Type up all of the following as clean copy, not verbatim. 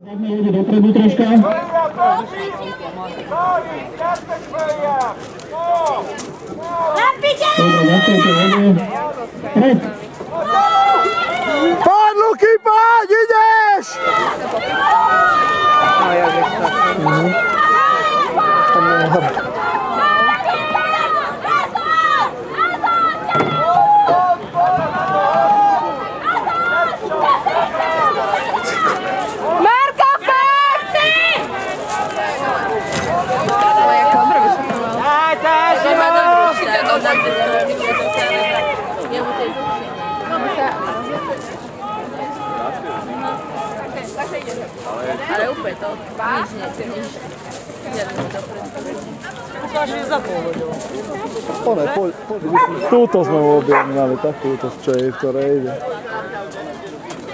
Ide dopredu troška. Dobre, nastavte vode. Pred. Poď, Luky, poď, ideš! Ale úplne to nič. Ukáže za pôvodou. Túto sme objavili, takúto z čej, v ktorej ide.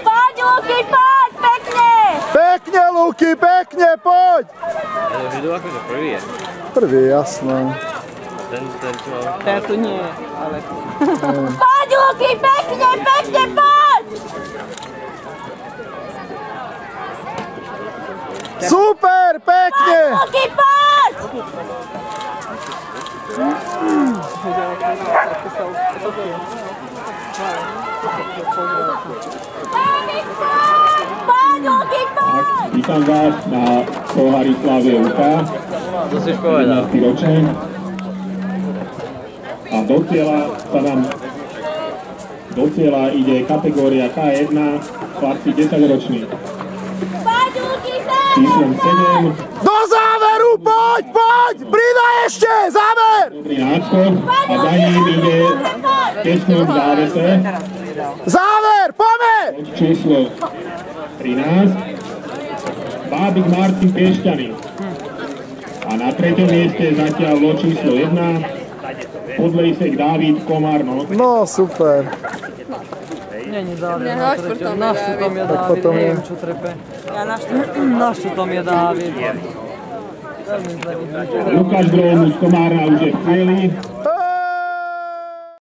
Poď, Luky, poď, pekne! Pekne, Luky, pekne, poď! Ale už idú akože prvý je. Prvý, jasné. Ten čo... Ten tu nie, ale... Poď, Luky, pekne, pekne, poď! Super, pekne! Luky, poď! Poď, Luky, poď! Vítam vás na pohári Slávie UK. To si už povedal. 11. ročník. A do cieľa ide kategória K1, chlapci 10 roční. Poď, Luky, Číslom 7. Do záveru, poď, poď! Pridaj ešte, záver! Dobrý náskok a za ním ide tesnúk v závese. Záver, poďme! Číslo 13. Bábik Martin Piešťany. A na treťom mieste zatiaľ lot číslo 1. Podlejsek Dávid Komárno. No, super. Není Dávid na treťom, na štvrtom je Dávid, potom je. neviem čo trepe. Na štvrtom je Dávid. Veľmi zle vidíte. Lukáš Grónu z Komárna už je v cieli.